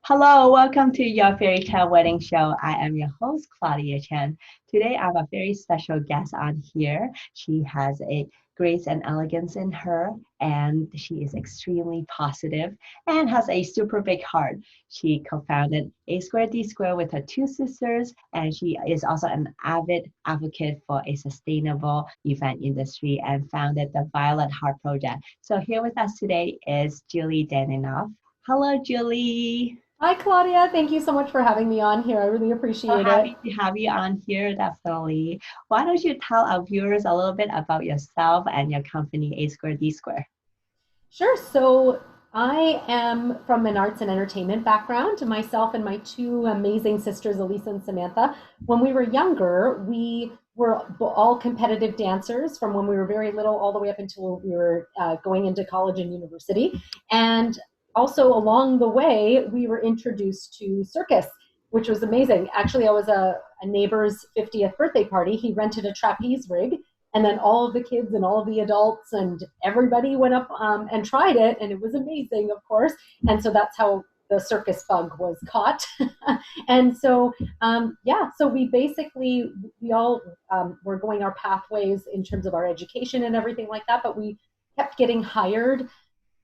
Hello, welcome to your fairy tale wedding show. I am your host, Claudia Chen. Today, I have a very special guest on here. She has a grace and elegance in her, and she is extremely positive and has a super big heart. She co-founded A Square D Square with her two sisters, and she is also an avid advocate for a sustainable event industry and founded the Violet Heart Project. So here with us today is Julie Danaylov. Hello, Julie. Hi, Claudia. Thank you so much for having me on here. I really So appreciate it. happy to have you on here, definitely. Why don't you tell our viewers a little bit about yourself and your company, A Square D Square? Sure. So, I am from an arts and entertainment background. Myself and my two amazing sisters, Elisa and Samantha, when we were younger, we were all competitive dancers from when we were very little all the way up until we were going into college and university. And also along the way, we were introduced to circus, which was amazing. Actually, I was a neighbor's 50th birthday party. He rented a trapeze rig, and then all of the kids and all of the adults and everybody went up and tried it, and it was amazing, of course. And so that's how the circus bug was caught. And so yeah, so we all were going our pathways in terms of our education and everything like that, but we kept getting hired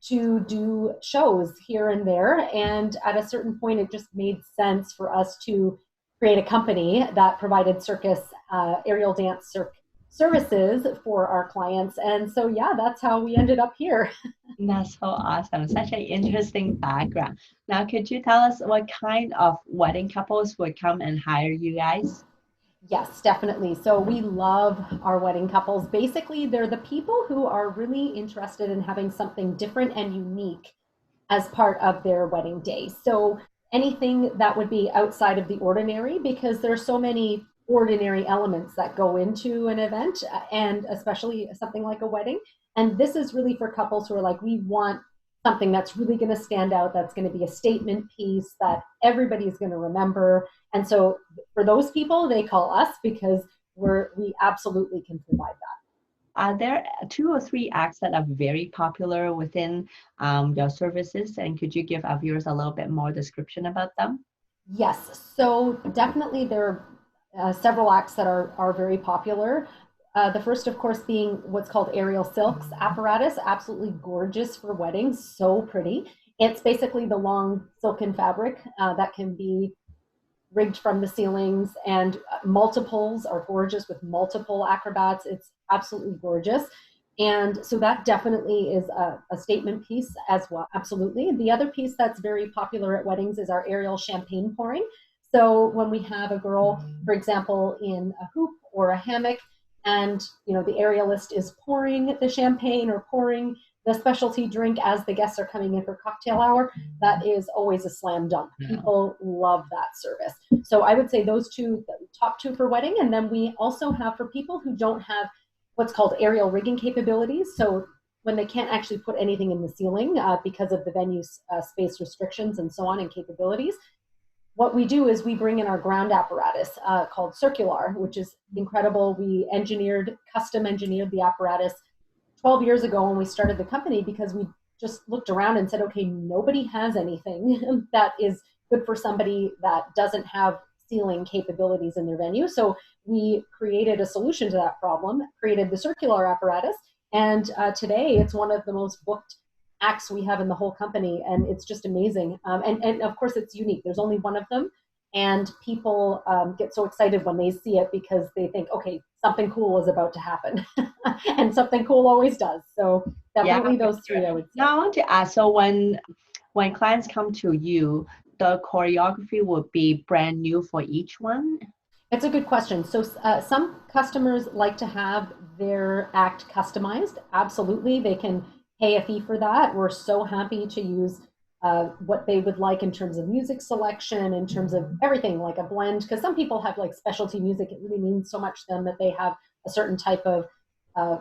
to do shows here and there. And at a certain point, it just made sense for us to create a company that provided circus, aerial dance services for our clients. And so, yeah, that's how we ended up here. That's so awesome. Such an interesting background. Now, could you tell us what kind of wedding couples would come and hire you guys? Yes, definitely. So we love our wedding couples. Basically, they're the people who are really interested in having something different and unique as part of their wedding day. So anything that would be outside of the ordinary, because there's so many ordinary elements that go into an event, and especially something like a wedding. And this is really for couples who are like, we want something that's really going to stand out, that's going to be a statement piece that everybody's going to remember. And so for those people, they call us because we absolutely can provide that. Are there two or three acts that are very popular within your services? And could you give our viewers a little bit more description about them? Yes, so definitely there are several acts that are very popular. The first, of course, being what's called aerial silks apparatus, absolutely gorgeous for weddings, so pretty. It's basically the long silken fabric that can be rigged from the ceilings, and multiples are gorgeous with multiple acrobats. It's absolutely gorgeous. And so that definitely is a statement piece as well. Absolutely. The other piece that's very popular at weddings is our aerial champagne pouring. So when we have a girl, for example, in a hoop or a hammock, and the aerialist is pouring the champagne or pouring the specialty drink as the guests are coming in for cocktail hour, that is always a slam dunk. Yeah. People love that service. So I would say those two, the top two for wedding. And then we also have for people who don't have what's called aerial rigging capabilities. So when they can't actually put anything in the ceiling because of the venue's space restrictions and so on and capabilities, what we do is we bring in our ground apparatus called circular, which is incredible. We custom engineered the apparatus 12 years ago when we started the company, because we just looked around and said, okay, nobody has anything that is good for somebody that doesn't have ceiling capabilities in their venue. So we created a solution to that problem, created the circular apparatus. And today it's one of the most booked acts we have in the whole company. And it's just amazing. And of course, it's unique. There's only one of them. And people get so excited when they see it because they think, okay, something cool is about to happen. And something cool always does. So Yeah, definitely for those sure. three, I would say. Now I want to ask, so when clients come to you, the choreography would be brand new for each one? It's a good question. So some customers like to have their act customized. Absolutely, they can pay a fee for that. We're so happy to use what they would like in terms of music selection, in terms of everything, like a blend. Because some people have like specialty music. It really means so much to them that they have a certain type of uh,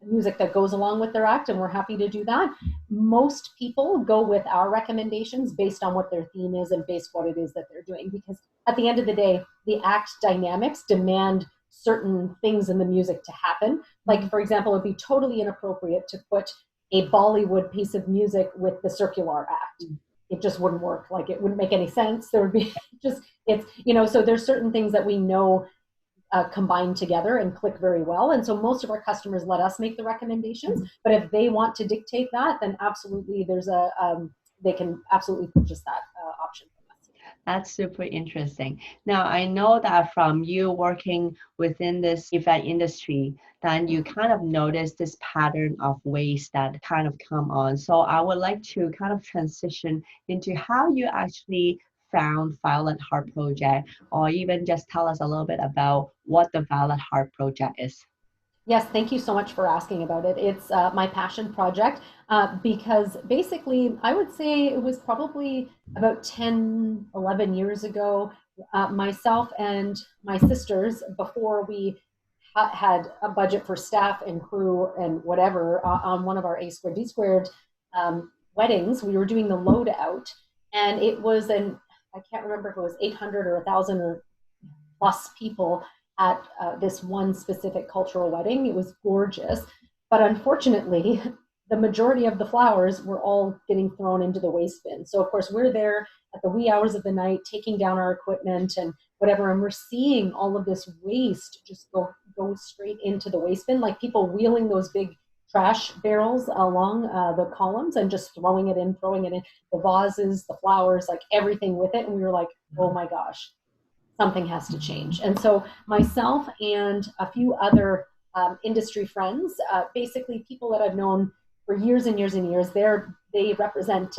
music that goes along with their act, and we're happy to do that. Most people go with our recommendations based on what their theme is and based what it is that they're doing, because at the end of the day, the act dynamics demand certain things in the music to happen. Like, for example, it'd be totally inappropriate to put a Bollywood piece of music with the circular act. it just wouldn't work. Like it wouldn't make any sense. There would be just, it's, so there's certain things that we know combine together and click very well. And so most of our customers let us make the recommendations, but if they want to dictate that, then absolutely they can absolutely purchase that option from us. That's super interesting. Now, I know that from you working within this event industry, then you kind of notice this pattern of waste that kind of come on. So I would like to kind of transition into how you actually found Violet Heart Project, or even just tell us a little bit about what the Violet Heart Project is. Yes, thank you so much for asking about it. It's my passion project because basically, I would say it was probably about 10, 11 years ago. Myself and my sisters, before we had a budget for staff and crew and whatever, on one of our A squared D squared weddings, we were doing the load out. And it was I can't remember if it was 800 or 1,000 or plus people at this one specific cultural wedding. It was gorgeous, but unfortunately, the majority of the flowers were all getting thrown into the waste bin. So of course, we're there at the wee hours of the night, taking down our equipment and whatever, and we're seeing all of this waste just go straight into the waste bin, like people wheeling those big trash barrels along the columns and just throwing it in, the vases, the flowers, like everything with it. And we were like, oh my gosh, something has to change. And so myself and a few other industry friends, basically people that I've known for years and years and years, they represent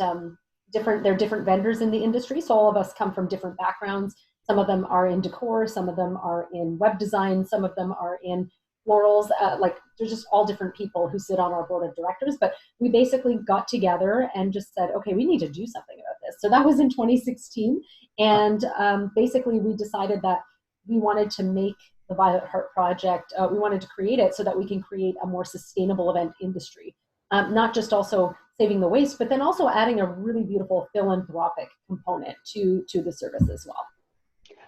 they're different vendors in the industry. So all of us come from different backgrounds. Some of them are in decor, some of them are in web design, some of them are in florals. Like they're just all different people who sit on our board of directors. But we basically got together and just said, okay, we need to do something about this. So that was in 2016. And basically we decided that we wanted to make the Violet Heart Project, we wanted to create it so that we can create a more sustainable event industry. Not just also saving the waste, but then also adding a really beautiful philanthropic component to the service as well.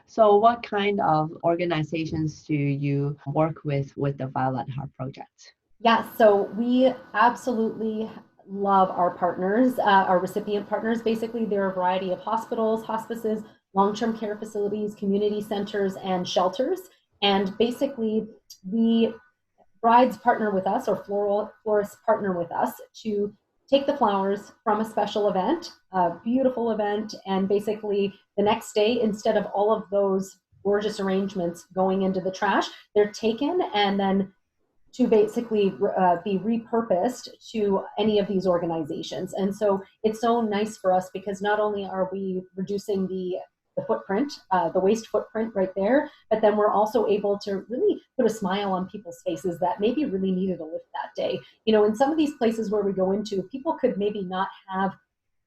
So what kind of organizations do you work with the Violet Heart Project? Yeah, so we absolutely love our partners, our recipient partners. Basically, there are a variety of hospitals, hospices, long-term care facilities, community centers, and shelters. And basically, brides partner with us, or florists partner with us to take the flowers from a special event, a beautiful event, and basically the next day, instead of all of those gorgeous arrangements going into the trash, they're taken and then to basically be repurposed to any of these organizations. And so it's so nice for us because not only are we reducing the footprint, the waste footprint right there, but then we're also able to really put a smile on people's faces that maybe really needed a lift that day. In some of these places where we go into, people could maybe not have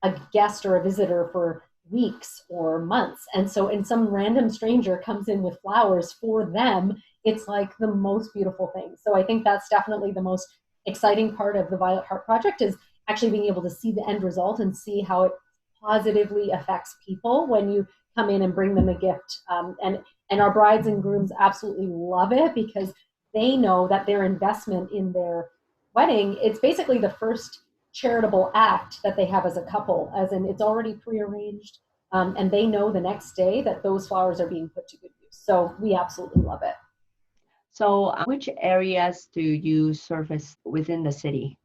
a guest or a visitor for weeks or months. And so, and some random stranger comes in with flowers for them, it's like the most beautiful thing. So I think that's definitely the most exciting part of the Violet Heart Project, is actually being able to see the end result and see how it positively affects people when you come in and bring them a gift. And our brides and grooms absolutely love it because they know that their investment in their wedding, it's basically the first charitable act that they have as a couple, as in it's already prearranged, and they know the next day that those flowers are being put to good use. So we absolutely love it. So which areas do you service within the city?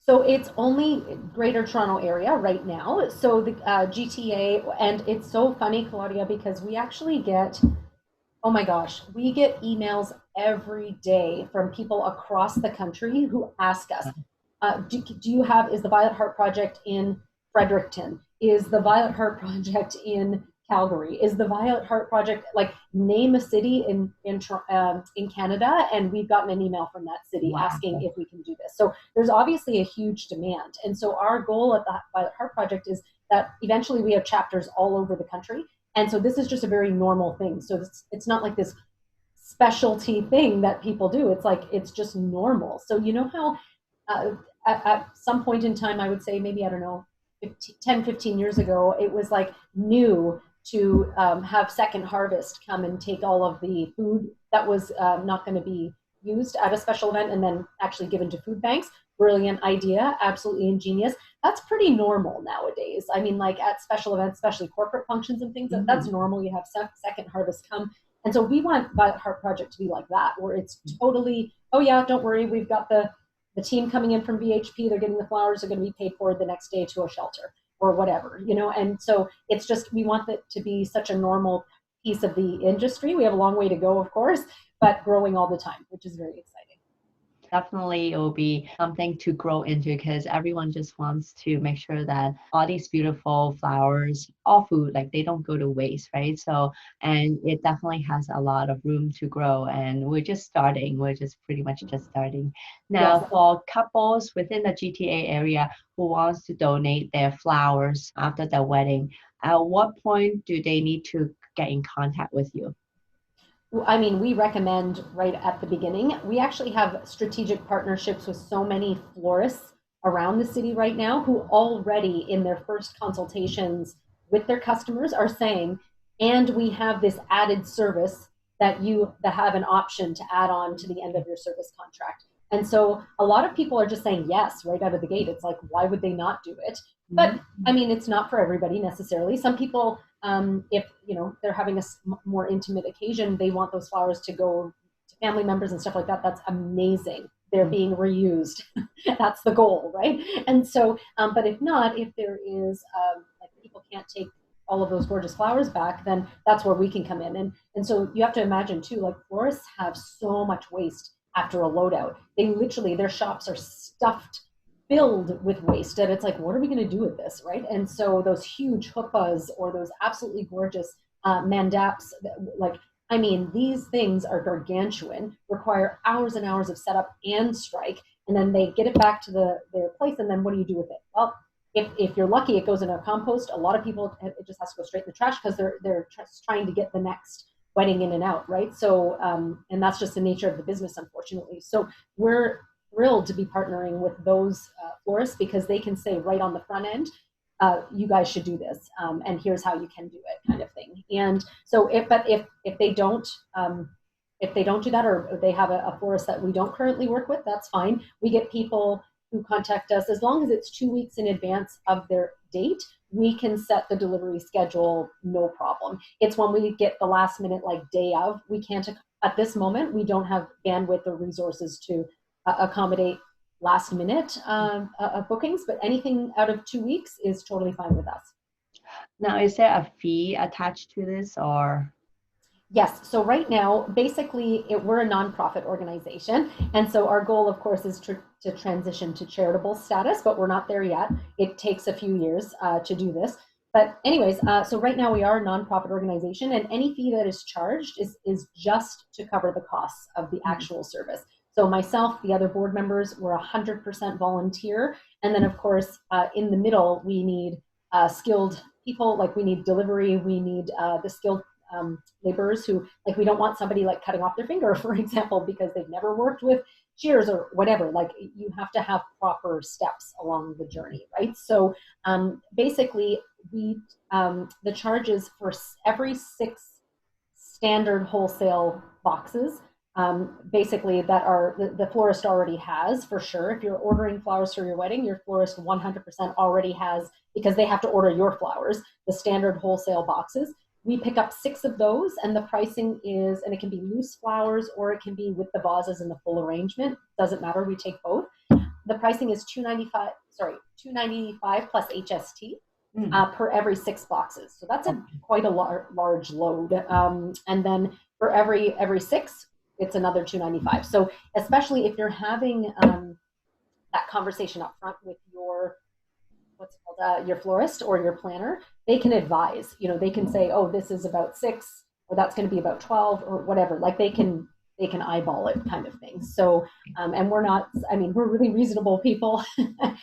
So it's only Greater Toronto Area right now. So the GTA, and it's so funny, Claudia, because we actually get, oh my gosh, we get emails every day from people across the country who ask us, is the Violet Heart Project in Fredericton? Is the Violet Heart Project in Calgary? Is the Violet Heart Project, like, name a city in Canada, and we've gotten an email from that city asking if we can do this. So there's obviously a huge demand. And so our goal at the Violet Heart Project is that eventually we have chapters all over the country. And so this is just a very normal thing. So it's not like this specialty thing that people do. It's like, it's just normal. So you know how at some point in time, I would say maybe, I don't know, 10, 15 years ago, it was like new to have Second Harvest come and take all of the food that was not going to be used at a special event and then actually given to food banks. Brilliant idea, absolutely ingenious. that's pretty normal nowadays. I mean, like at special events, especially corporate functions and things, that's Mhm. normal. You have second harvest come. And so we want Violet Heart Project to be like that, where it's totally, oh yeah, don't worry, we've got the team coming in from VHP, they're getting the flowers, they're going to be paid for the next day to a shelter or whatever, you know. And so it's just, we want that to be such a normal piece of the industry. We have a long way to go, of course, but growing all the time, which is very exciting. Definitely, it will be something to grow into because everyone just wants to make sure that all these beautiful flowers, all food, like they don't go to waste, right? So, and it definitely has a lot of room to grow. And we're just starting, we're just pretty much just starting. Yes. Now, for couples within the GTA area who wants to donate their flowers after their wedding, at what point do they need to get in contact with you? I mean, we recommend right at the beginning. We actually have strategic partnerships with so many florists around the city right now who already in their first consultations with their customers are saying, and we have this added service that have an option to add on to the end of your service contract. And so a lot of people are just saying yes right out of the gate. It's like, why would they not do it? But I mean, it's not for everybody necessarily. Some people, if you know they're having a more intimate occasion, they want those flowers to go to family members and stuff like that. That's amazing. They're being reused. That's the goal, right? And so, but if not, if there is like people can't take all of those gorgeous flowers back, then that's where we can come in. And so you have to imagine too, like florists have so much waste after a loadout. They literally, their shops are stuffed, filled with waste, and it's like, what are we going to do with this, right? And so those huge huppas or those absolutely gorgeous mandaps, like, I mean, these things are gargantuan, require hours and hours of setup and strike, and then they get it back to their place, and then what do you do with it? Well, if you're lucky, it goes in a compost. A lot of people, it just has to go straight in the trash because they're just trying to get the next wedding in and out, right? So, and that's just the nature of the business, unfortunately. So we're thrilled to be partnering with those florists because they can say right on the front end, you guys should do this, and here's how you can do it, kind of thing. And so, if they don't, if they don't do that, or they have a florist that we don't currently work with, that's fine. We get people who contact us as long as it's 2 weeks in advance of their date. We can set the delivery schedule, no problem. It's when we get the last minute, like day of, we can't, at this moment, we don't have bandwidth or resources to accommodate last minute bookings, but anything out of 2 weeks is totally fine with us. Now, is there a fee attached to this or? Yes. So right now, basically, we're a nonprofit organization, and so our goal, of course, is to transition to charitable status, but we're not there yet. It takes a few years to do this. But anyways, so right now we are a nonprofit organization, and any fee that is charged is just to cover the costs of the actual service. So myself, the other board members, we're 100% volunteer, and then of course, in the middle, we need skilled people. Like we need delivery, we need the skilled laborers who, like, we don't want somebody like cutting off their finger, for example, because they've never worked with shears or whatever. Like you have to have proper steps along the journey, right? So basically, we the charges for every 6 standard wholesale boxes. Basically, that are the florist already has for sure. If you're ordering flowers for your wedding, your florist 100% already has, because they have to order your flowers, the standard wholesale boxes. We pick up 6 of those, and the pricing is, and it can be loose flowers or it can be with the vases and the full arrangement. Doesn't matter. We take both. The pricing is $295 plus HST per every 6 boxes. So that's quite a large load. And then for every 6, it's another $295. So especially if you're having that conversation up front with your your florist or your planner, they can advise. You know, they can say, oh, this is about 6, or that's going to be about 12, or whatever. Like they can eyeball it, kind of thing. So and we're not, I mean, we're really reasonable people.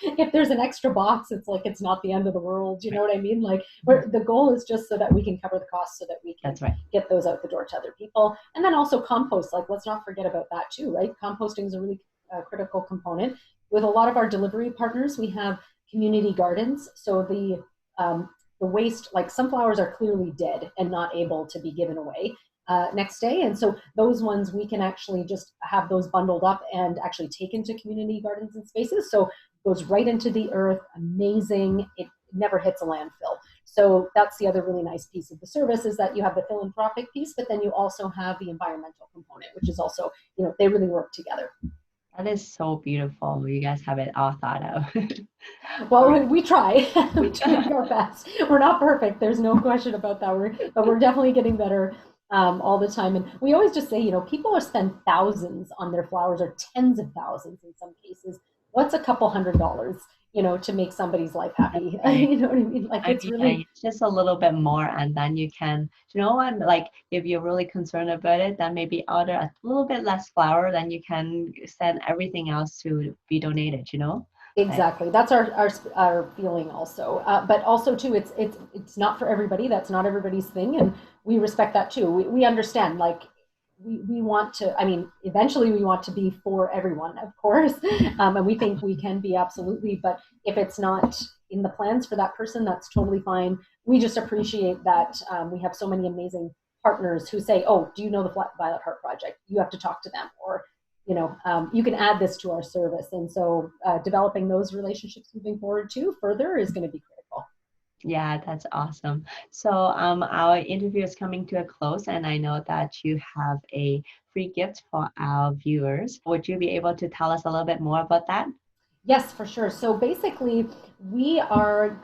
If there's an extra box, it's like, it's not the end of the world, you know what I mean? Like the goal is just so that we can cover the costs, so that we can get those out the door to other people. And then also compost, like let's not forget about that too, right? Composting is a really critical component. With a lot of our delivery partners, we have community gardens. So the waste, like sunflowers, are clearly dead and not able to be given away next day. And so those ones, we can actually just have those bundled up and actually taken to community gardens and spaces. So goes right into the earth. Amazing. It never hits a landfill. So that's the other really nice piece of the service, is that you have the philanthropic piece, but then you also have the environmental component, which is also, they really work together. That is so beautiful. You guys have it all thought out. Well, we try. We We're doing our best. We're not perfect. There's no question about that. But we're definitely getting better all the time. And we always just say, people are spend thousands on their flowers, or tens of thousands in some cases. What's a couple $100, to make somebody's life happy? You know what I mean? Like, it's really it's just a little bit more, and then you can, what, like if you're really concerned about it, then maybe order a little bit less flour, then you can send everything else to be donated. exactly. That's our feeling also. But also too, it's not for everybody. That's not everybody's thing, and we respect that too. We understand, like, we want to, eventually we want to be for everyone, of course. And we think we can be, absolutely. But if it's not in the plans for that person, that's totally fine. We just appreciate that we have so many amazing partners who say, oh, do you know the Violet Heart Project? You have to talk to them. Or, you can add this to our service. And so developing those relationships moving forward too further is going to be critical. Yeah, that's awesome. So our interview is coming to a close, and I know that you have a free gift for our viewers. Would you be able to tell us a little bit more about that? Yes, for sure. So basically, we are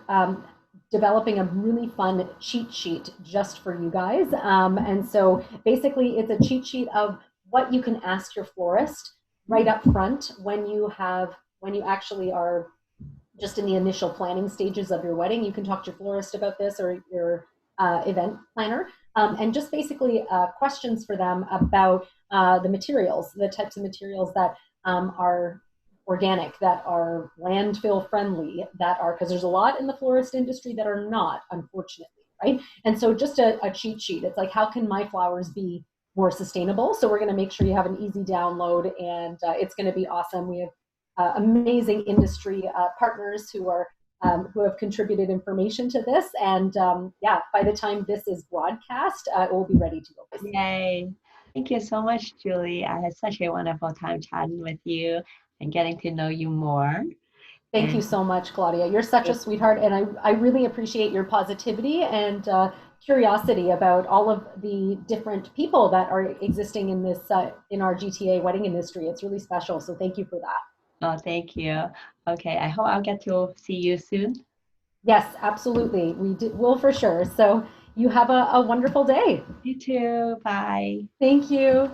developing a really fun cheat sheet just for you guys. And so basically, it's a cheat sheet of what you can ask your florist right up front when you actually are just in the initial planning stages of your wedding. You can talk to your florist about this, or your event planner, and just basically questions for them about the materials, the types of materials that are organic, that are landfill friendly, that are, because there's a lot in the florist industry that are not, unfortunately, right? And so just a cheat sheet. It's like, how can my flowers be more sustainable? So we're going to make sure you have an easy download, and it's going to be awesome. We have amazing industry partners who have contributed information to this, and by the time this is broadcast, it will be ready to go. Yay! Thank you so much, Julie. I had such a wonderful time chatting with you and getting to know you more. Thank you so much, Claudia. You're such a sweetheart, and I really appreciate your positivity and curiosity about all of the different people that are existing in this in our GTA wedding industry. It's really special, so thank you for that. Oh, thank you. Okay, I hope I'll get to see you soon. Yes, absolutely. Will for sure. So you have a wonderful day. You too. Bye. Thank you.